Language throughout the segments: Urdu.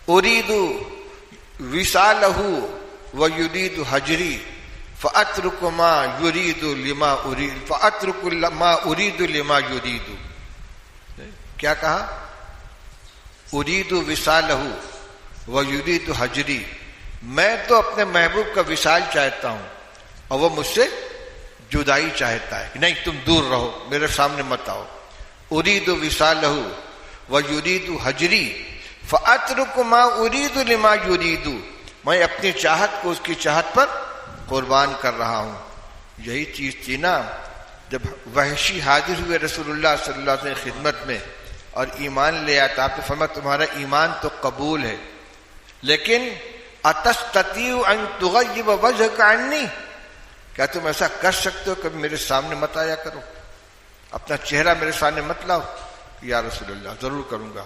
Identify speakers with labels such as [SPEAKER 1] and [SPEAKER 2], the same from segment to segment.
[SPEAKER 1] اریدُ وصالہ ویرید حجری فاترک ما یرید لما ارید فاترک ما ارید لما یرید. کیا کہا؟ ارید وصالہ ویرید حجری، میں تو اپنے محبوب کا وصال چاہتا ہوں اور وہ مجھ سے جدائی چاہتا ہے کہ نہیں تم دور رہو، میرے سامنے مت آؤ. ارید وصالہ ویرید حجری فاترک ما ارید لما یرید، میں اپنی چاہت کو اس کی چاہت پر قربان کر رہا ہوں. یہی چیز تھی نا جب وحشی حاضر ہوئے رسول اللہ صلی اللہ علیہ وسلم کی خدمت میں اور ایمان لے آیا تو آپ نے فرمایا تمہارا ایمان تو قبول ہے، لیکن اتستطیع ان تغیب وجہک عنی، کیا تم ایسا کر سکتے ہو کبھی میرے سامنے مت آیا کرو، اپنا چہرہ میرے سامنے مت لاؤ؟ یا رسول اللہ ضرور کروں گا.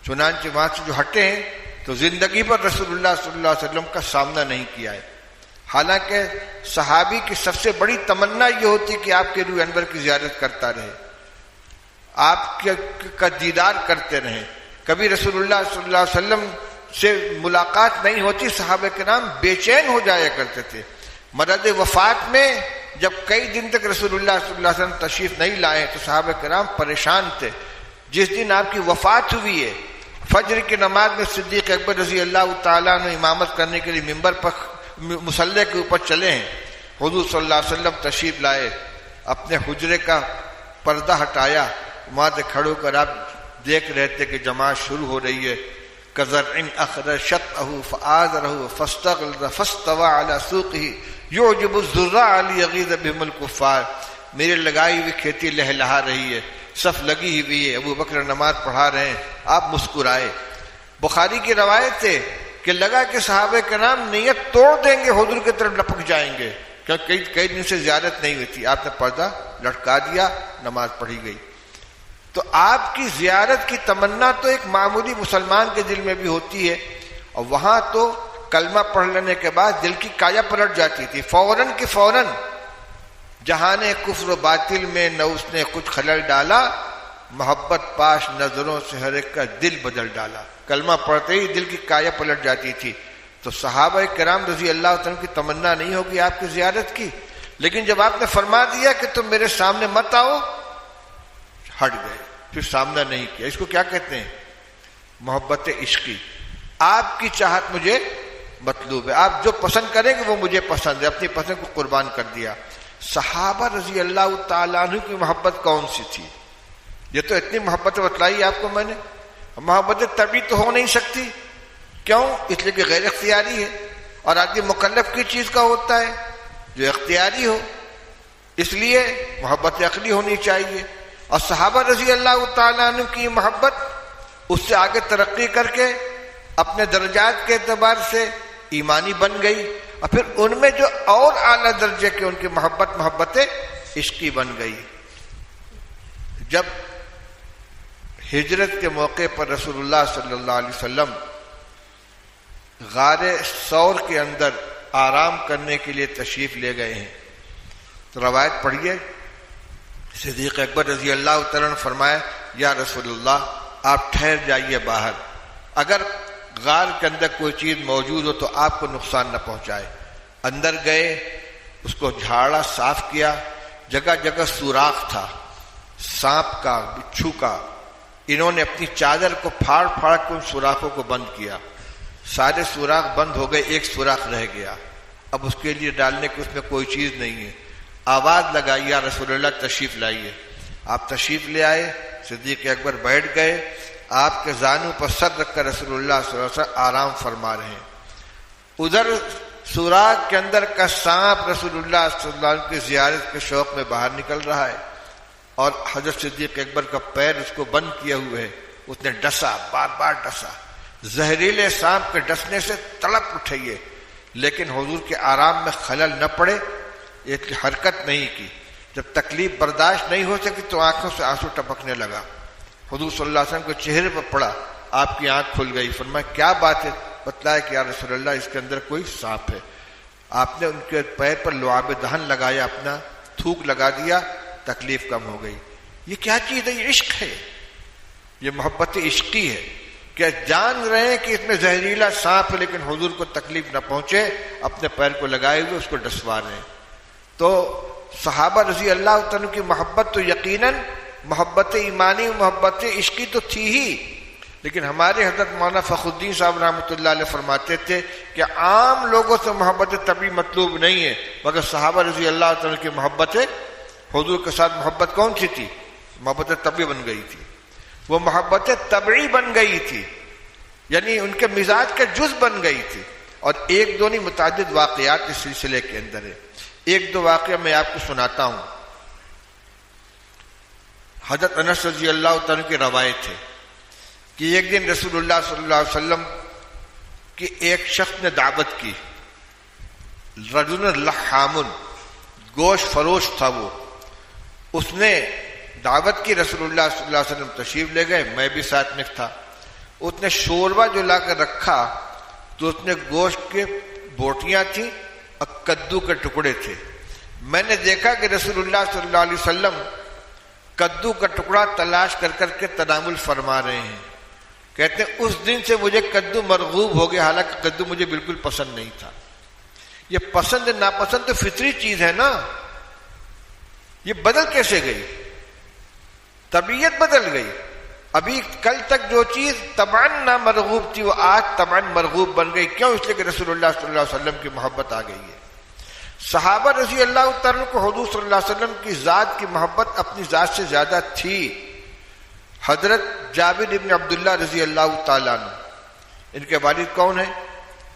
[SPEAKER 1] چنانچہ وہاں سے جو ہٹے ہیں تو زندگی پر رسول اللہ صلی اللہ علیہ وسلم کا سامنا نہیں کیا ہے. حالانکہ صحابی کی سب سے بڑی تمنا یہ ہوتی کہ آپ کے روح انور کی زیارت کرتا رہے، آپ کا دیدار کرتے رہیں. کبھی رسول اللہ صلی اللہ علیہ وسلم سے ملاقات نہیں ہوتی، صحابہ کرام بے چین ہو جایا کرتے تھے. مرض وفات میں جب کئی دن تک رسول اللہ صلی اللہ علیہ وسلم تشریف نہیں لائے تو صحابہ کرام پریشان تھے. جس دن آپ کی وفات ہوئی ہے فجر کی نماز میں صدیق اکبر رضی اللہ تعالیٰ عنہ امامت کرنے کے لیے ممبر پر مصلی کے اوپر چلے ہیں. حضور صلی اللہ علیہ وسلم تشریف لائے، اپنے حجرے کا پردہ ہٹایا، وہاں سے کھڑے ہو کر آپ دیکھ رہے تھے کہ جماعت شروع ہو رہی ہے. کزرع اخرج شطأہ فآزرہ فاستغلظ فاستوى على سوقہ یعجب الزراع لیغیظ بہم الکفار. میرے لگائی ہوئی کھیتی لہلہا رہی ہے، صف لگی ہوئی ہے، ابو بکر نماز پڑھا رہے ہیں، آپ مسکرائے. بخاری کی روایت ہے کہ لگا کہ صحابہ کرام نیت توڑ دیں گے، حضور کی طرف لپک جائیں گے، کیونکہ کئی دن سے زیارت نہیں ہوئی تھی. آپ نے پردہ لٹکا دیا، نماز پڑھی گئی. تو آپ کی زیارت کی تمنا تو ایک معمولی مسلمان کے دل میں بھی ہوتی ہے، اور وہاں تو کلمہ پڑھ لینے کے بعد دل کی کایا پلٹ جاتی تھی فوراً کہ فوراً. جہان کفر و باطل میں نہ اس نے کچھ خلل ڈالا، محبت پاش نظروں سے ہر ایک کا دل بدل ڈالا. کلمہ پڑھتے ہی دل کی کایا پلٹ جاتی تھی. تو صحابہ کرام رضی اللہ عنہ کی تمنا نہیں ہوگی آپ کی زیارت کی، لیکن جب آپ نے فرما دیا کہ تم میرے سامنے مت آؤ، ہٹ گئے، پھر سامنا نہیں کیا. اس کو کیا کہتے ہیں؟ محبت عشقی. آپ کی چاہت مجھے مطلوب ہے، آپ جو پسند کریں گے وہ مجھے پسند ہے، اپنی پسند کو قربان کر دیا. صحابہ رضی اللہ تعالیٰ عنہ کی محبت کون سی تھی؟ یہ تو اتنی محبت بتلائی آپ کو میں نے. محبت طبعی تو ہو نہیں سکتی. کیوں؟ اس لیے کہ غیر اختیاری ہے، اور آدمی مکلف کی چیز کا ہوتا ہے جو اختیاری ہو، اس لیے محبت عقلی ہونی چاہیے. اور صحابہ رضی اللہ تعالیٰ عنہ کی محبت اس سے آگے ترقی کر کے اپنے درجات کے اعتبار سے ایمانی بن گئی، اور پھر ان میں جو اور اعلیٰ درجے کے ان کی محبت عشقی بن گئی. جب ہجرت کے موقع پر رسول اللہ صلی اللہ علیہ وسلم غار ثور کے اندر آرام کرنے کے لیے تشریف لے گئے ہیں تو روایت پڑھیے. صدیق اکبر رضی اللہ تعالیٰ نے فرمایا یا رسول اللہ آپ ٹھہر جائیے باہر، اگر غار کے اندر کوئی چیز موجود ہو تو آپ کو نقصان نہ پہنچائے. اندر گئے، اس کو جھاڑا، صاف کیا، جگہ جگہ سوراخ تھا، سانپ کا، بچھو کا. انہوں نے اپنی چادر کو پھاڑ پھاڑ کے ان سوراخوں کو بند کیا. سارے سوراخ بند ہو گئے، ایک سوراخ رہ گیا. اب اس کے لیے ڈالنے کی اس میں کوئی چیز نہیں ہے. آواز لگائی یا رسول اللہ تشریف لائیے. آپ تشریف لے آئے. صدیق اکبر بیٹھ گئے، آپ کے زانوں پر سر رکھ کر رسول اللہ صلی اللہ علیہ وسلم آرام فرما رہے ہیں. ادھر سوراخ کے اندر کا سانپ رسول اللہ صلی اللہ علیہ وسلم کی زیارت کے شوق میں باہر نکل رہا ہے، اور حضرت صدیق اکبر کا پیر اس کو بند کیا ہوا ہے. اس نے ڈسا، بار بار ڈسا. زہریلے سانپ کے ڈسنے سے تڑپ اٹھیے، لیکن حضور کے آرام میں خلل نہ پڑے، ایک حرکت نہیں کی. جب تکلیف برداشت نہیں ہو سکی تو آنکھوں سے آنسو ٹپکنے لگا. حضور صلی اللہ علیہ وسلم کے چہرے پر پڑا، آپ کی آنکھ کھل گئی. فرمایا کیا بات ہے؟ بتلایا کہ یا رسول اللہ اس کے اندر کوئی سانپ ہے. آپ نے ان کے پیر پر لعاب دہن لگایا، اپنا تھوک لگا دیا، تکلیف کم ہو گئی. یہ کیا چیز ہے؟ یہ عشق ہے، یہ محبت عشقی ہے. کہ جان رہے ہیں کہ اس میں زہریلا سانپ ہے لیکن حضور کو تکلیف نہ پہنچے، اپنے پیر کو لگائے ہوئے اس کو ڈسوا رہے ہیں۔ تو صحابہ رضی اللہ تعالیٰ کی محبت تو یقیناً محبت ایمانی، محبت عشقی تو تھی ہی، لیکن ہمارے حضرت مولانا فخر الدین صاحب رحمۃ اللہ علیہ فرماتے تھے کہ عام لوگوں سے محبت طبعی مطلوب نہیں ہے، مگر صحابہ رضی اللہ تعالیٰ کی محبت حضور کے ساتھ محبت کون سی تھی؟ محبت طبعی بن گئی تھی، وہ محبت طبعی بن گئی تھی، یعنی ان کے مزاج کا جز بن گئی تھی۔ اور ایک دو نہیں، متعدد واقعات اس سلسلے کے اندر ہے۔ ایک دو واقعہ میں آپ کو سناتا ہوں۔ حضرت انس رضی اللہ تعالیٰ کی روایت ہے کہ ایک دن رسول اللہ صلی اللہ علیہ وسلم کی ایک شخص نے دعوت کی، رجل لحام، گوشت فروش تھا وہ، اس نے دعوت کی، رسول اللہ صلی اللہ علیہ وسلم تشریف لے گئے، میں بھی ساتھ میں تھا۔ اس نے شوربہ جو لا کر رکھا تو اس نے گوشت کے بوٹیاں تھیں اور کدو کے ٹکڑے تھے۔ میں نے دیکھا کہ رسول اللہ صلی اللہ علیہ وسلم کدو کا ٹکڑا تلاش کر کر کے تناول فرما رہے ہیں۔ کہتے ہیں اس دن سے مجھے کدو مرغوب ہو گیا، حالانکہ کدو مجھے بالکل پسند نہیں تھا۔ یہ پسند ناپسند تو فطری چیز ہے نا، یہ بدل کیسے گئی؟ طبیعت بدل گئی۔ ابھی کل تک جو چیز طبعاً نہ مرغوب تھی وہ آج طبعاً مرغوب بن گئی۔ کیوں؟ اس لیے کہ رسول اللہ صلی اللہ علیہ وسلم کی محبت آ گئی ہے۔ صحابہ رضی اللہ تعالیٰ کو حضور صلی اللہ علیہ وسلم کی ذات کی محبت اپنی ذات سے زیادہ تھی۔ حضرت جابر ابن عبداللہ رضی اللہ تعالیٰ عنہ، ان کے والد کون ہیں؟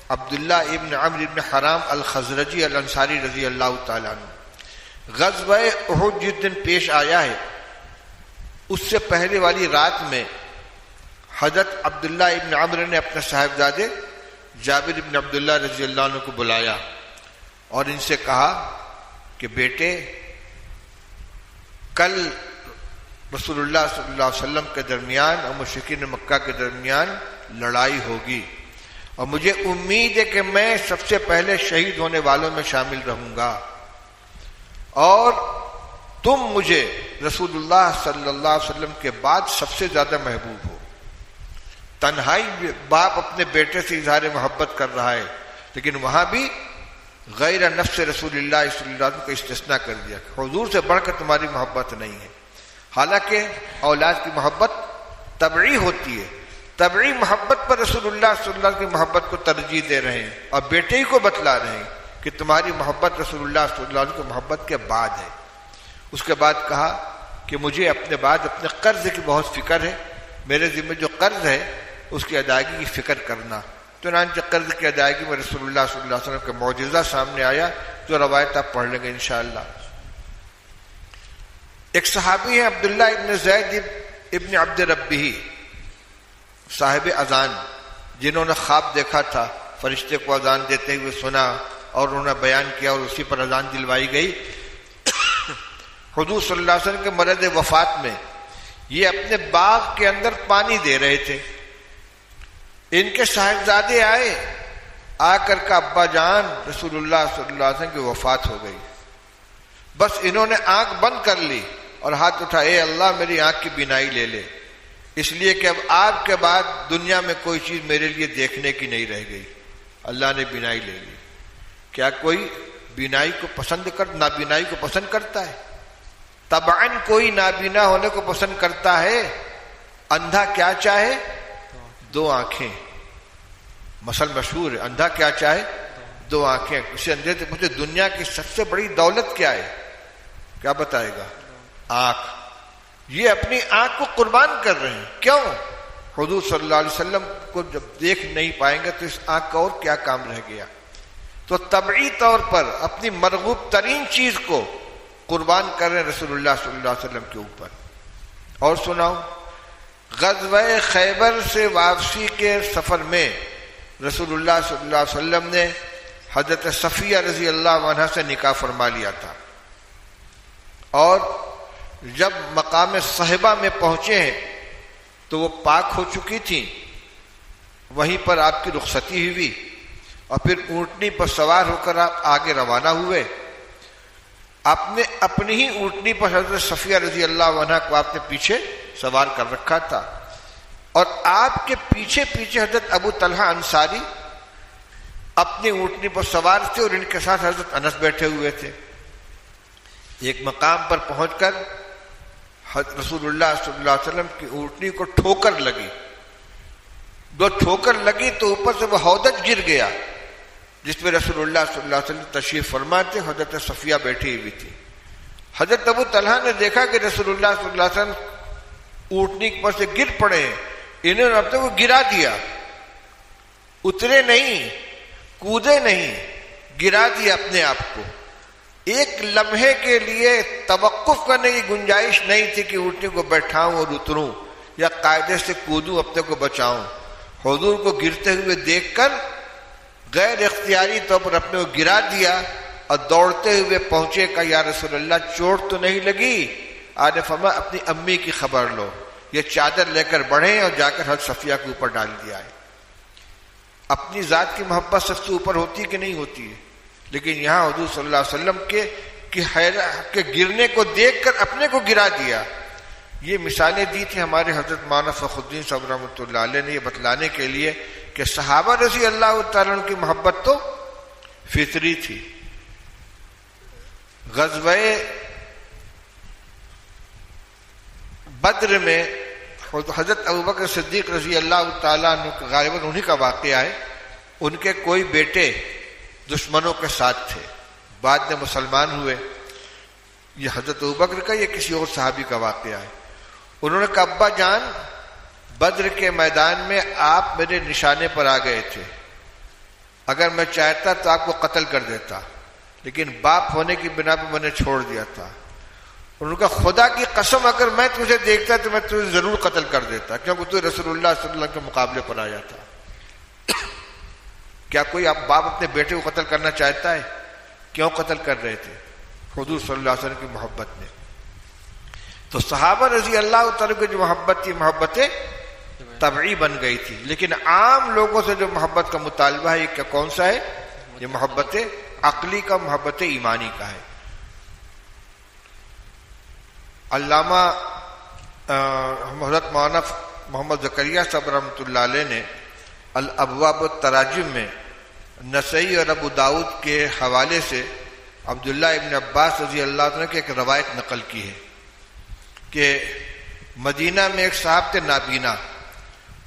[SPEAKER 1] عبداللہ ابن عمرو ابن حرام الخزرجی الانصاری رضی اللہ تعالیٰ عنہ۔ غزوہ احد جس دن پیش آیا ہے اس سے پہلے والی رات میں حضرت عبداللہ ابن عمرو نے اپنے صاحبزادے جابر ابن عبداللہ رضی اللہ عنہ کو بلایا اور ان سے کہا کہ بیٹے، کل رسول اللہ صلی اللہ علیہ وسلم کے درمیان اور مشرکین مکہ کے درمیان لڑائی ہوگی، اور مجھے امید ہے کہ میں سب سے پہلے شہید ہونے والوں میں شامل رہوں گا، اور تم مجھے رسول اللہ صلی اللہ علیہ وسلم کے بعد سب سے زیادہ محبوب ہو۔ تنہائی باپ اپنے بیٹے سے اظہار محبت کر رہا ہے، لیکن وہاں بھی غیر نفس رسول اللہ صلی اللہ علیہ وسلم کو استثناء کر دیا کہ حضور سے بڑھ کر تمہاری محبت نہیں ہے۔ حالانکہ اولاد کی محبت طبعی ہوتی ہے، طبعی محبت پر رسول اللہ صلی اللہ علیہ وسلم کی محبت کو ترجیح دے رہے ہیں اور بیٹے ہی کو بتلا رہے ہیں کہ تمہاری محبت رسول اللہ صلی اللہ علیہ وسلم کی محبت کے بعد ہے۔ اس کے بعد کہا کہ مجھے اپنے بعد اپنے قرض کی بہت فکر ہے، میرے ذمہ جو قرض ہے اس کی ادائیگی کی فکر کرنا۔ چنانچہ قرض کی ادائیگی میں رسول اللہ صلی اللہ علیہ وسلم کا معجزہ سامنے آیا، جو روایت آپ پڑھ لیں گے انشاءاللہ۔ ایک صحابی ہے عبداللہ ابن زید ابن عبد ربہ، صاحب اذان، جنہوں نے خواب دیکھا تھا، فرشتے کو اذان دیتے ہوئے سنا اور انہوں نے بیان کیا اور اسی پر اذان دلوائی گئی۔ حضور صلی اللہ علیہ وسلم کے مرض وفات میں یہ اپنے باغ کے اندر پانی دے رہے تھے۔ ان کے صاحبزادے آئے، آ کر کا ابا جان رسول اللہ صلی اللہ علیہ وسلم کی وفات ہو گئی۔ بس انہوں نے آنکھ بند کر لی اور ہاتھ اٹھا، اے اللہ میری آنکھ کی بینائی لے لے، اس لیے کہ اب آپ کے بعد دنیا میں کوئی چیز میرے لیے دیکھنے کی نہیں رہ گئی۔ اللہ نے بینائی لے لی۔ کیا کوئی بینائی کو پسند نابینائی کو پسند کرتا ہے؟ طبعاً کوئی نابینا ہونے کو پسند کرتا ہے۔ اندھا کیا چاہے؟ دو آنکھیں۔ مثل مشہور ہے، اندھا کیا چاہے؟ دو آنکھیں۔ اسے اندھے سے پوچھے دنیا کی سب سے بڑی دولت کیا ہے؟ کیا بتائے گا؟ آنکھ۔ یہ اپنی آنکھ کو قربان کر رہے ہیں۔ کیوں؟ حضور صلی اللہ علیہ وسلم کو جب دیکھ نہیں پائیں گے تو اس آنکھ کا اور کیا کام رہ گیا؟ تو طبعی طور پر اپنی مرغوب ترین چیز کو قربان کر رہے ہیں رسول اللہ صلی اللہ علیہ وسلم کے اوپر۔ اور سناؤ، غزوہ خیبر سے واپسی کے سفر میں رسول اللہ صلی اللہ علیہ وسلم نے حضرت صفیہ رضی اللہ عنہا سے نکاح فرما لیا تھا، اور جب مقام صحبہ میں پہنچے ہیں تو وہ پاک ہو چکی تھیں۔ وہیں پر آپ کی رخصتی ہوئی اور پھر اونٹنی پر سوار ہو کر آپ آگے روانہ ہوئے۔ آپ نے اپنی ہی اونٹنی پر حضرت صفیہ رضی اللہ عنہا کو آپ نے پیچھے سوار کر رکھا تھا، اور آپ کے پیچھے پیچھے حضرت ابو طلحہ انصاری اپنی اونٹنی پر سوار تھے اور ان کے ساتھ حضرت انس بیٹھے ہوئے تھے. ایک مقام پر پہنچ کر رسول اللہ صلی اللہ علیہ وسلم کی اونٹنی کو ٹھوکر لگی. جو ٹھوکر لگی تو اوپر سے وہ ہودج گر گیا جس پہ رسول اللہ صلی اللہ علیہ وسلم تشریف فرما تھے. حضرت صفیہ بیٹھی ہوئی تھی. حضرت ابو طلحہ نے دیکھا کہ رسول اللہ صلی اللہ علیہ وسلم اونٹنی پر سے گر پڑے ہیں. انہوں نے اپنے کو گرا دیا, اترے نہیں, کودے نہیں, گرا دیا اپنے آپ کو. ایک لمحے کے لیے توقف کرنے کی گنجائش نہیں تھی کہ اونٹنی کو بیٹھاؤں اور اتروں یا قاعدے سے کودوں اپنے کو بچاؤں. حضور کو گرتے ہوئے دیکھ کر غیر اختیاری طور پر اپنے کو گرا دیا اور دوڑتے ہوئے پہنچے کہ یا رسول اللہ چوٹ تو نہیں لگی؟ آپ نے فرمایا اپنی امی کی خبر لو. یہ چادر لے کر بڑھے اور جا کر حضرت صفیہ کے اوپر ڈال دیا ہے. اپنی ذات کی محبت سب سے اوپر ہوتی ہے کہ نہیں ہوتی ہے؟ لیکن یہاں حضور صلی اللہ علیہ وسلم کے گرنے کو دیکھ کر اپنے کو گرا دیا. یہ مثالیں دی تھی ہمارے حضرت مولانا فخر الدین صاحب رحمۃ اللہ علیہ نے یہ بتلانے کے لیے کہ صحابہ رضی اللہ تعالیٰ عنہ کی محبت تو فطری تھی. غزوہ بدر میں حضرت ابوبکر صدیق رضی اللہ تعالیٰ عنہ غالباً انہی کا واقعہ ہے. ان کے کوئی بیٹے دشمنوں کے ساتھ تھے, بعد میں مسلمان ہوئے. یہ حضرت ابوبکر کا, یہ کسی اور صحابی کا واقعہ ہے. انہوں نے کہا ابا جان بدر کے میدان میں آپ میرے نشانے پر آ گئے تھے, اگر میں چاہتا تو آپ کو قتل کر دیتا, لیکن باپ ہونے کی بنا پہ میں نے چھوڑ دیا تھا. انہوں نے کہا خدا کی قسم اگر میں تجھے دیکھتا تو میں تجھے ضرور قتل کر دیتا, کیونکہ تو رسول اللہ صلی اللہ علیہ وسلم کے مقابلے پر آیا تھا. کیا کوئی باپ اپنے بیٹے کو قتل کرنا چاہتا ہے؟ کیوں قتل کر رہے تھے؟ حضور صلی اللہ علیہ وسلم کی محبت میں. تو صحابہ رضی اللہ تعالیٰ کی جو محبت تھی محبت طبعی بن گئی تھی. لیکن عام لوگوں سے جو محبت کا مطالبہ ہے یہ کون سا ہے؟ یہ محبت عقلی کا, محبت ایمانی کا ہے. علامہ حضرت مولانا محمد زکریا صاحب رحمۃ اللہ علیہ نے الابواب التراجم میں نسائی اور ابو داؤد کے حوالے سے عبداللہ ابن عباس رضی اللہ عنہ کی ایک روایت نقل کی ہے کہ مدینہ میں ایک صاحب تھے نابینا.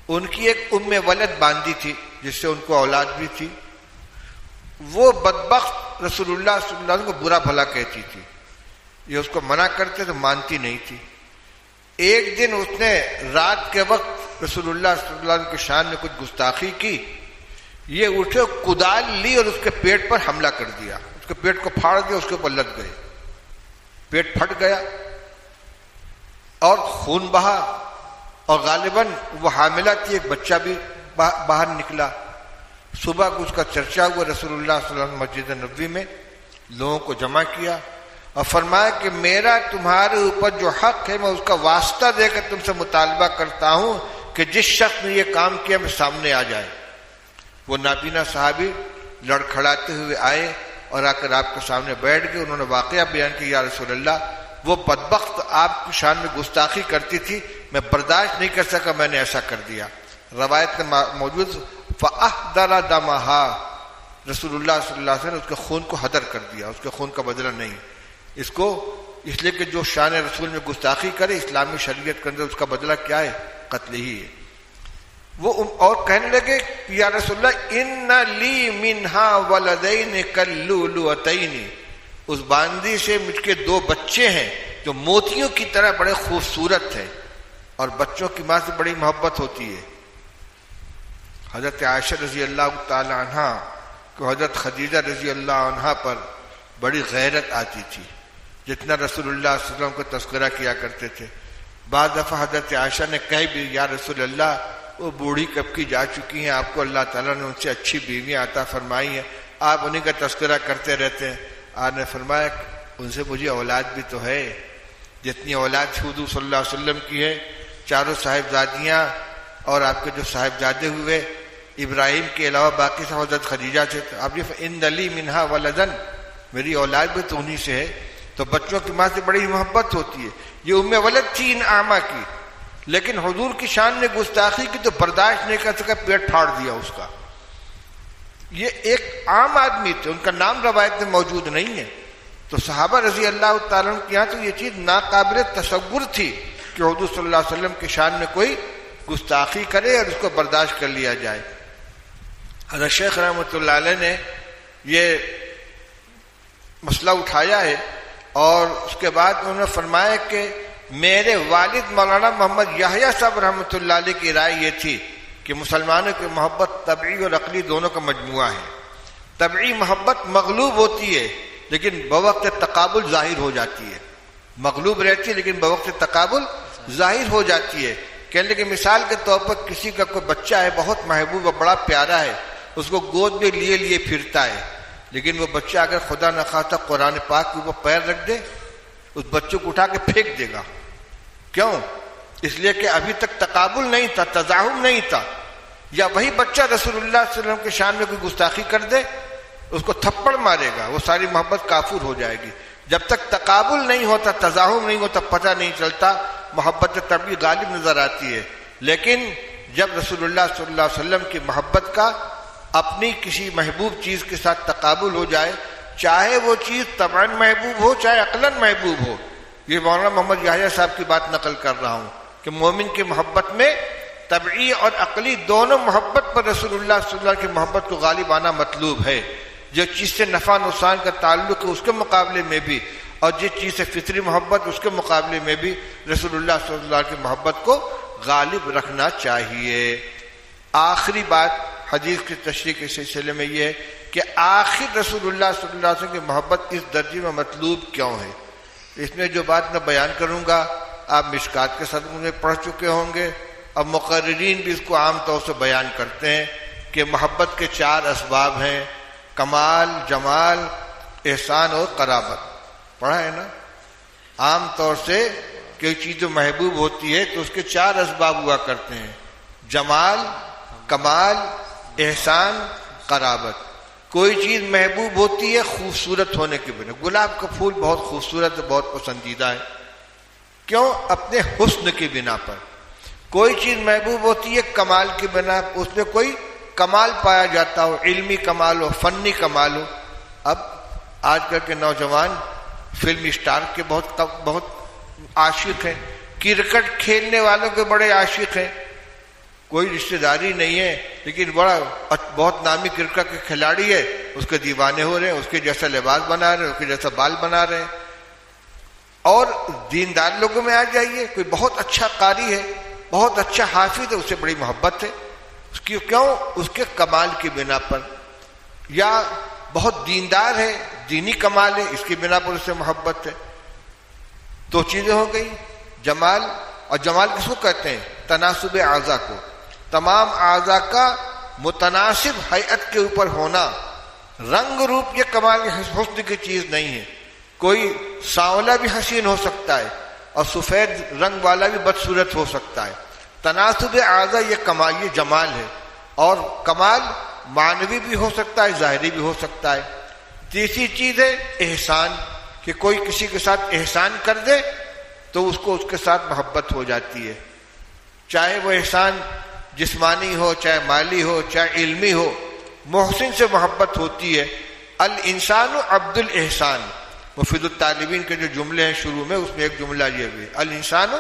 [SPEAKER 1] ان کی ایک ام ولد باندھی تھی جس سے ان کو اولاد بھی تھی. وہ بدبخت رسول اللہ صلی اللہ علیہ وسلم کو برا بھلا کہتی تھی. یہ اس کو منع کرتے تو مانتی نہیں تھی. ایک دن اس نے رات کے وقت رسول اللہ صلی اللہ علیہ وسلم کے شان میں کچھ گستاخی کی. یہ اٹھے, کدال لی اور اس کے پیٹ پر حملہ کر دیا, اس کے پیٹ کو پھاڑ دیا, اس کے اوپر لگ گئے, پیٹ پھٹ گیا اور خون بہا, اور غالباً وہ حاملہ تھی, ایک بچہ بھی باہر نکلا. صبح کو اس کا چرچا ہوا, رسول اللہ صلی اللہ علیہ وسلم مسجد نبوی میں لوگوں کو جمع کیا اور فرمایا کہ میرا تمہارے اوپر جو حق ہے میں اس کا واسطہ دے کر تم سے مطالبہ کرتا ہوں کہ جس شخص نے یہ کام کیا میں سامنے آ جائے. وہ نابینا صحابی لڑکھڑاتے ہوئے آئے اور آ کر آپ کے سامنے بیٹھ گئے. انہوں نے واقعہ بیان کیا, یا رسول اللہ وہ بدبخت آپ کی شان میں گستاخی کرتی تھی, میں برداشت نہیں کر سکا, میں نے ایسا کر دیا. روایت میں موجود فَأَحْدَرَ دَمَهَا, رسول اللہ صلی اللہ علیہ وسلم نے اس کے خون کو حدر کر دیا, اس کے خون کا بدلہ نہیں. اس کو اس لیے کہ جو شان رسول میں گستاخی کرے اسلامی شریعت کے اندر اس کا بدلہ کیا ہے؟ قتل ہی ہے. وہ اور کہنے لگے یا رسول اللہ ان لی منہا ولدین کاللؤلؤتین, اس باندی سے مجھ کے 2 بچے ہیں جو موتیوں کی طرح بڑے خوبصورت ہیں, اور بچوں کی ماں سے بڑی محبت ہوتی ہے. حضرت عائشہ رضی اللہ تعالی عنہا کو حضرت خدیجہ رضی اللہ عنہا پر بڑی غیرت آتی تھی, جتنا رسول اللہ صلی اللہ علیہ وسلم کو تذکرہ کیا کرتے تھے. بعض دفعہ حضرت عائشہ نے کہی بھی یا رسول اللہ وہ بوڑھی کب کی جا چکی ہیں, آپ کو اللہ تعالیٰ نے ان سے اچھی بیویاں عطا فرمائی ہیں, آپ انہیں کا تذکرہ کرتے رہتے ہیں. آپ نے فرمایا ان سے مجھے اولاد بھی تو ہے, جتنی اولاد حضور صلی اللہ علیہ وسلم کی ہے, 4 صاحبزادیاں اور آپ کے جو صاحبزادے ہوئے ابراہیم کے علاوہ باقی سب حضرت خدیجہ سے. آپ یہ ان لی منہا ولدن, میری اولاد بھی تو انہی سے ہے. تو بچوں کی ماں سے بڑی محبت ہوتی ہے. یہ ام ولد تھی ان اعمیٰ کی, لیکن حضور کی شان نے گستاخی کی تو برداشت نہیں کر سکا، پیٹ پھاڑ دیا اس کا. یہ ایک عام آدمی تھے، ان کا نام روایت میں موجود نہیں ہے. تو صحابہ رضی اللہ تعالیٰ عنہ کے یہاں تو یہ چیز ناقابل تصور تھی کہ حضور صلی اللہ علیہ وسلم کی شان میں کوئی گستاخی کرے اور اس کو برداشت کر لیا جائے. حضرت شیخ رحمۃ اللہ علیہ نے یہ مسئلہ اٹھایا ہے اور اس کے بعد انہوں نے فرمایا کہ میرے والد مولانا محمد یحییٰ صاحب رحمۃ اللہ علیہ کی رائے یہ تھی کہ مسلمانوں کی محبت طبعی اور عقلی دونوں کا مجموعہ ہے. طبعی محبت مغلوب ہوتی ہے لیکن بوقت تقابل ظاہر ہو جاتی ہے، مغلوب رہتی ہے لیکن بوقت تقابل ظاہر ہو جاتی ہے. کہنے کہ مثال کے طور پر کسی کا کوئی بچہ ہے بہت محبوب اور بڑا پیارا ہے، اس کو گود میں لیے لیے پھرتا ہے، لیکن وہ بچہ اگر خدا نخواستہ قرآن پاک کے اوپر پیر رکھ دے اس بچوں کو اٹھا کے پھینک دے گا. کیوں؟ اس لیے کہ ابھی تک تقابل نہیں تھا، تزاحم نہیں تھا. یا وہی بچہ رسول اللہ صلی اللہ علیہ وسلم کے شان میں کوئی گستاخی کر دے اس کو تھپڑ مارے گا، وہ ساری محبت کافر ہو جائے گی. جب تک تقابل نہیں ہوتا، تزاحم نہیں ہوتا، پتہ نہیں چلتا، محبت طبعی غالب نظر آتی ہے. لیکن جب رسول اللہ صلی اللہ علیہ وسلم کی محبت کا اپنی کسی محبوب چیز کے ساتھ تقابل ہو جائے، چاہے وہ چیز طبعاً محبوب ہو چاہے عقلاً محبوب ہو. یہ مولانا محمد یحییٰ صاحب کی بات نقل کر رہا ہوں کہ مومن کی محبت میں طبعی اور عقلی دونوں محبت پر رسول اللہ صلی اللہ علیہ وسلم کی محبت کو غالب آنا مطلوب ہے. جو چیز سے نفع نقصان کا تعلق ہے اس کے مقابلے میں بھی، اور جس چیز سے فطری محبت اس کے مقابلے میں بھی رسول اللہ صلی اللہ علیہ وسلم کی محبت کو غالب رکھنا چاہیے. آخری بات حدیث کی تشریح کے سلسلے میں یہ ہے کہ آخر رسول اللہ صلی اللہ علیہ وسلم کی محبت اس درجے میں مطلوب کیوں ہے. اس میں جو بات میں بیان کروں گا آپ مشکات کے صدر میں پڑھ چکے ہوں گے. اب مقررین بھی اس کو عام طور سے بیان کرتے ہیں کہ محبت کے 4 اسباب ہیں: کمال، جمال، احسان اور قرابت. پڑھا ہے نا؟ عام طور سے کوئی چیز جو محبوب ہوتی ہے تو اس کے 4 اسباب ہوا کرتے ہیں: جمال، کمال، احسان، قرابت. کوئی چیز محبوب ہوتی ہے خوبصورت ہونے کے بنا. گلاب کا پھول بہت خوبصورت ہے، بہت پسندیدہ ہے. کیوں؟ اپنے حسن کی بنا پر. کوئی چیز محبوب ہوتی ہے کمال کی بنا پر، اس میں کوئی کمال پایا جاتا ہو، علمی کمال ہو، فنی کمال ہو. اب آج کل کے نوجوان فلم اسٹار کے بہت عاشق ہیں، کرکٹ کھیلنے والوں کے بڑے عاشق ہیں. کوئی رشتہ داری نہیں ہے لیکن بہت نامی کرکٹ کے کھلاڑی ہے، اس کے دیوانے ہو رہے ہیں، اس کے جیسا لباس بنا رہے ہیں، اس کے جیسا بال بنا رہے ہیں. اور دیندار لوگوں میں آ جائیے، کوئی بہت اچھا قاری ہے، بہت اچھا حافظ ہے، اس سے بڑی محبت ہے. اس کی کیوں؟ اس کے کمال کی بنا پر. یا بہت دیندار ہے، دینی کمال ہے، اس کی بنا پر اس سے محبت ہے. 2 چیزیں ہو گئی، جمال. اور جمال کس کو کہتے ہیں؟ تناسب اعضاء کو. تمام اعضاء کا متناسب ہیئت کے اوپر ہونا. رنگ روپ یہ کمال حسن کی چیز نہیں ہے. کوئی سانولا بھی حسین ہو سکتا ہے اور سفید رنگ والا بھی بدصورت ہو سکتا ہے. تناسب اعضاء یہ کمال، یہ جمال ہے. اور کمال معنوی بھی ہو سکتا ہے، ظاہری بھی ہو سکتا ہے. تیسری چیز ہے احسان، کہ کوئی کسی کے ساتھ احسان کر دے تو اس کو اس کے ساتھ محبت ہو جاتی ہے. چاہے وہ احسان جسمانی ہو، چاہے مالی ہو، چاہے علمی ہو، محسن سے محبت ہوتی ہے. الانسان عبد الاحسان. مفید الطالبین کے جو جملے ہیں شروع میں، اس میں ایک جملہ یہ بھی، الانسان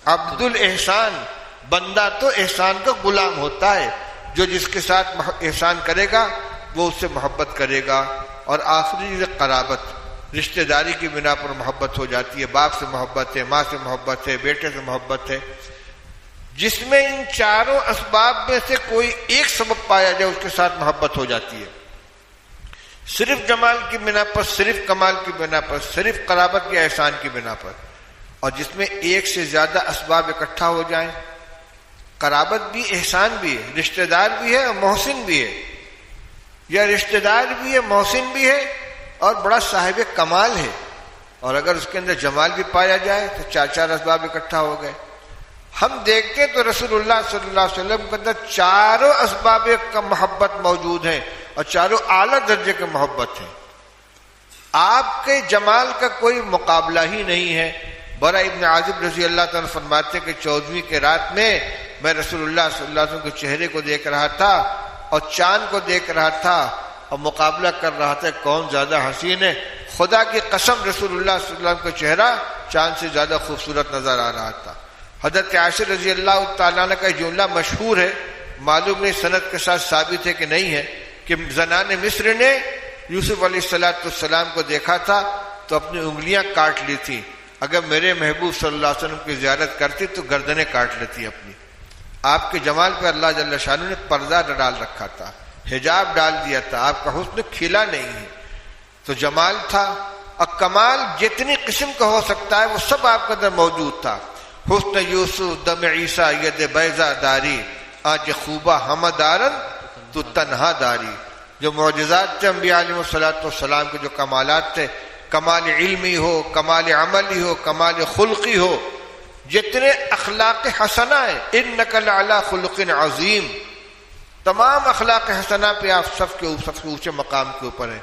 [SPEAKER 1] عبد الاحسان. بندہ تو احسان کا غلام ہوتا ہے، جو جس کے ساتھ احسان کرے گا وہ اس سے محبت کرے گا. اور آخری چیز قرابت، رشتہ داری کی بنا پر محبت ہو جاتی ہے. باپ سے محبت ہے، ماں سے محبت ہے، بیٹے سے محبت ہے. جس میں ان 4 اسباب میں سے کوئی ایک سبب پایا جائے اس کے ساتھ محبت ہو جاتی ہے. صرف جمال کی بنا پر، صرف کمال کی بنا پر، صرف قرابت یا احسان کی بنا پر. اور جس میں ایک سے زیادہ اسباب اکٹھا ہو جائیں، قرابت بھی، احسان بھی ہے، رشتہ دار بھی ہے اور محسن بھی ہے، یا رشتہ دار بھی ہے، محسن بھی ہے اور بڑا صاحب کمال ہے، اور اگر اس کے اندر جمال بھی پایا جائے تو 4 اسباب اکٹھا ہو گئے. ہم دیکھتے ہیں تو رسول اللہ صلی اللہ علیہ وسلم کے اندر 4 اسباب کا محبت موجود ہیں اور 4 اعلیٰ درجے کے محبت ہیں. آپ کے جمال کا کوئی مقابلہ ہی نہیں ہے. برا ابن عازب رضی اللہ تعالیٰ فرماتے کہ 14ویں کی رات میں میں رسول اللہ صلی اللہ علیہ وسلم کے چہرے کو دیکھ رہا تھا اور چاند کو دیکھ رہا تھا اور مقابلہ کر رہا تھا کون زیادہ حسین ہے. خدا کی قسم رسول اللہ صلی اللہ علیہ وسلم کا چہرہ چاند سے زیادہ خوبصورت نظر آ رہا تھا. حضرت عائشہ رضی اللہ تعالیٰ عنہ کا جملہ مشہور ہے، معلوم نہیں سند کے ساتھ ثابت ہے کہ نہیں ہے، کہ زنان مصر نے یوسف علیہ السلام کو دیکھا تھا تو اپنی انگلیاں کاٹ لی تھی. اگر میرے محبوب صلی اللہ علیہ وسلم کی زیارت کرتی تو گردنیں کاٹ لیتی اپنی. آپ کے جمال پہ اللہ جل شانہ نے پردہ ڈال رکھا تھا، حجاب ڈال دیا تھا، آپ کا حسن کھلا نہیں ہے. تو جمال تھا اور کمال جتنی قسم کا ہو سکتا ہے وہ سب آپ کے اندر موجود تھا. حسن یوسف دم عیسیٰ ید بیضا داری آج خوبہ ہم دارن تو تنہا داری. جو معجزات تھے انبیاء علیہ السلام کے، جو کمالات تھے، کمال علمی ہو، کمال عملی ہو، کمال خلقی ہو، جتنے اخلاق حسنہ ہیں، انک لعلی خلق عظیم، تمام اخلاق حسنہ پہ آپ سب کے اونچے مقام کے اوپر ہیں،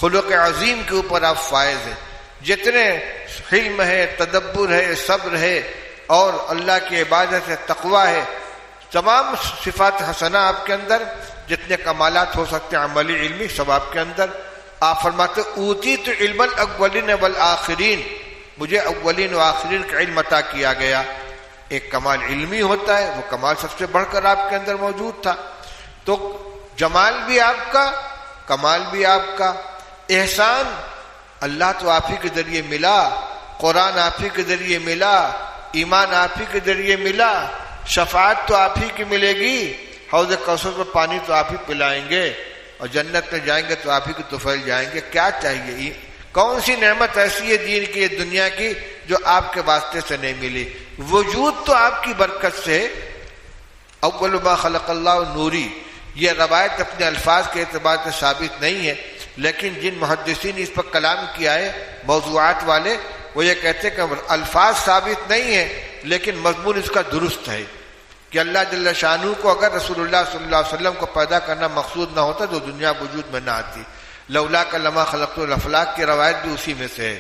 [SPEAKER 1] خلق عظیم کے اوپر آپ فائز ہیں. جتنے حلم ہے، تدبر ہے، صبر ہے اور اللہ کی عبادت ہے، تقوی ہے، تمام صفات حسنہ آپ کے اندر، جتنے کمالات ہو سکتے ہیں عملی علمی سب آپ کے اندر. آپ فرماتے اوتیت علم الاولین والآخرین، مجھے اولین و آخرین کا علم عطا کیا گیا. ایک کمال علمی ہوتا ہے، وہ کمال سب سے بڑھ کر آپ کے اندر موجود تھا. تو جمال بھی آپ کا، کمال بھی آپ کا. احسان اللہ تو آپ ہی کے ذریعے ملا، قرآن آپ ہی کے ذریعے ملا، ایمان آپ ہی کے ذریعے ملا، شفاعت تو آپ ہی کی ملے گی، حوض کوثر کو پانی تو آپ ہی پلائیں گے، اور جنت میں جائیں گے تو آپ ہی کی طفیل جائیں گے. کیا چاہیے؟ کون سی نعمت ایسی ہے دین کی، دنیا کی، جو آپ کے واسطے سے نہیں ملی؟ وجود تو آپ کی برکت سے. اول ما خلق اللہ نوری، یہ روایت اپنے الفاظ کے اعتبار سے ثابت نہیں ہے، لیکن جن محدثین اس پر کلام کیا ہے موضوعات والے، وہ یہ کہتے ہیں کہ الفاظ ثابت نہیں ہے لیکن مضمون اس کا درست ہے، کہ اللہ جل شانہ کو اگر رسول اللہ صلی اللہ علیہ وسلم کو پیدا کرنا مقصود نہ ہوتا تو دنیا وجود میں نہ آتی. لولا کہ لما خلقت الافلاق کی روایت بھی اسی میں سے ہے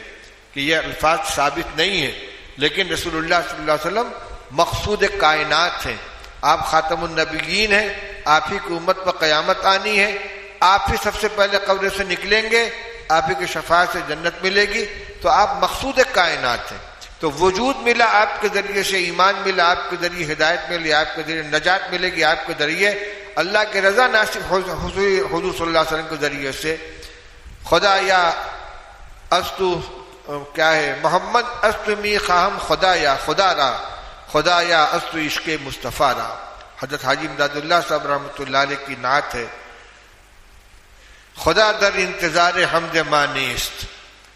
[SPEAKER 1] کہ یہ الفاظ ثابت نہیں ہے، لیکن رسول اللہ صلی اللہ علیہ وسلم مقصود کائنات ہیں. آپ خاتم النبیین ہیں، آپ ہی کی امت پر قیامت آنی ہے، آپ ہی سب سے پہلے قبر سے نکلیں گے، آپ ہی کی شفاعت سے جنت ملے گی، تو آپ مقصود کائنات ہیں. تو وجود ملا آپ کے ذریعے سے، ایمان ملا آپ کے ذریعے، ہدایت ملی آپ کے ذریعے، نجات ملے گی آپ کے ذریعے، اللہ کی رضا ناصب حضور صلی اللہ علیہ وسلم کے ذریعے سے. خدا یا استو کیا ہے، محمد استو می خواہم خدا یا خدا را، خدا یا استو عشق مصطفیٰ را. حضرت حاجی امداد اللہ صاحب رحمۃ اللہ علیہ کی نعت ہے، خدا در انتظار حمد ما نیست،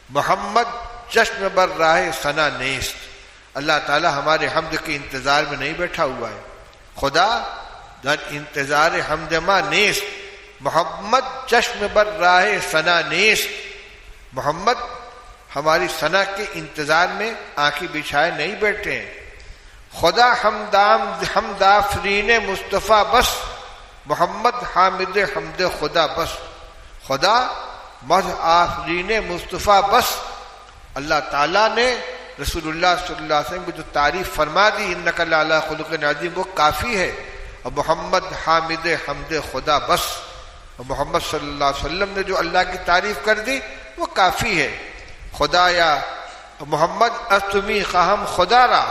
[SPEAKER 1] محمد چشم بر راہ ثنا نیست. اللہ تعالی ہمارے حمد کے انتظار میں نہیں بیٹھا ہوا ہے. خدا در انتظار حمد ما نیست، محمد چشم بر راہ ثنا نیست. محمد ہماری ثنا کے انتظار میں آنکھیں بچھائے نہیں بیٹھے ہیں. خدا حمد آفرین مصطفیٰ بس، محمد حامد حمد خدا بس. خدا مدح آفرین مصطفیٰ بس. اللہ تعالیٰ نے رسول اللہ صلی اللہ علیہ وسلم کی جو تعریف فرما دی، انک لعلی خلق عظیم، وہ کافی ہے. اور محمد حامد حمد خدا بس، اور محمد صلی اللہ علیہ وسلم نے جو اللہ کی تعریف کر دی وہ کافی ہے. خدا یا محمد استمی خواہم خدا را،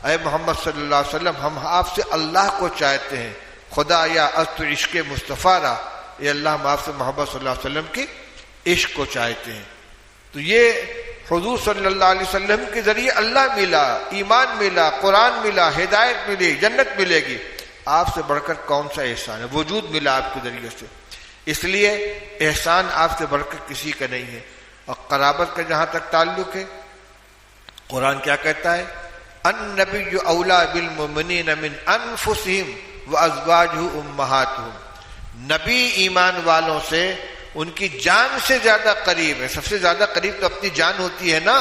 [SPEAKER 1] اے محمد صلی اللہ علیہ وسلم ہم آپ سے اللہ کو چاہتے ہیں. خدا یا است عشق مصطفیٰ را، یہ اللہ ہم آپ سے محمد صلی اللہ علیہ وسلم کی عشق کو چاہتے ہیں. تو یہ حضور صلی اللہ علیہ وسلم کے ذریعے اللہ ملا، ایمان ملا، قرآن ملا، ہدایت ملی، جنت ملے گی. آپ سے بڑھ کر کون سا احسان ہے؟ وجود ملا آپ کے ذریعے سے، اس لیے احسان آپ سے بڑھ کر کسی کا نہیں ہے. اور قرابت کا جہاں تک تعلق ہے، قرآن کیا کہتا ہے؟ النبی اولا بالمؤمنین من انفسہم وازواجہ امہاتہم. نبی ایمان والوں سے ان کی جان سے زیادہ قریب ہے. سب سے زیادہ قریب تو اپنی جان ہوتی ہے نا،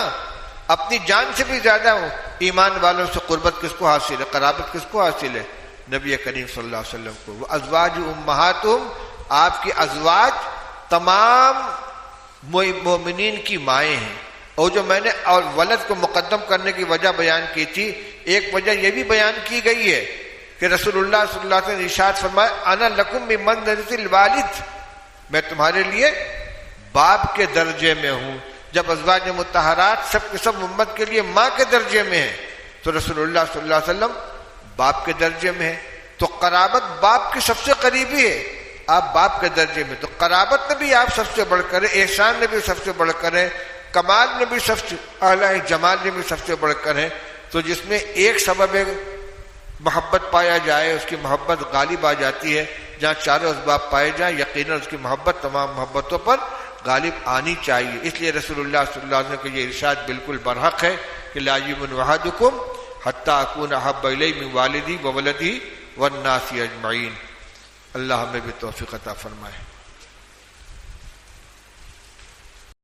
[SPEAKER 1] اپنی جان سے بھی زیادہ ایمان والوں سے قربت کس کو حاصل ہے، قرابت کس کو حاصل ہے؟ نبی کریم صلی اللہ علیہ وسلم کو. ازواج امہاتہم، آپ کی ازواج تمام مومنین کی مائیں ہیں. اور جو میں نے اور ولد کو مقدم کرنے کی وجہ بیان کی تھی، ایک وجہ یہ بھی بیان کی گئی ہے کہ رسول اللہ صلی اللہ علیہ وسلم نے ارشاد فرمایا انا لکم بمنزلۃ الوالد، میں تمہارے لیے باپ کے درجے میں ہوں۔ جب ازواج مطہرات سب کے سب امت کے لیے ماں کے درجے میں ہیں تو رسول اللہ صلی اللہ علیہ وسلم باپ کے درجے میں ہے، تو قرابت باپ کی سب سے قریبی ہے، آپ باپ کے درجے میں، تو قرابت میں بھی آپ سب سے بڑھ کر ہے، احسان میں بھی سب سے بڑھ کر ہے، کمال میں بھی سب سے اعلیٰ ہے، جمال میں بھی سب سے بڑھ کر ہے۔ تو جس میں ایک سبب محبت پایا جائے اس کی محبت غالب آ جاتی ہے، جہاں چاروں اسباب پائے جائیں یقیناً اس کی محبت تمام محبتوں پر غالب آنی چاہیے۔ اس لیے رسول اللہ صلی اللہ علیہ وسلم کا یہ ارشاد بالکل برحق ہے کہ لا یؤمن احدکم حتی اکون احب الی من والدی و ولدی والناس اجمعین۔ اللہ ہمیں بھی توفیق عطا فرمائے۔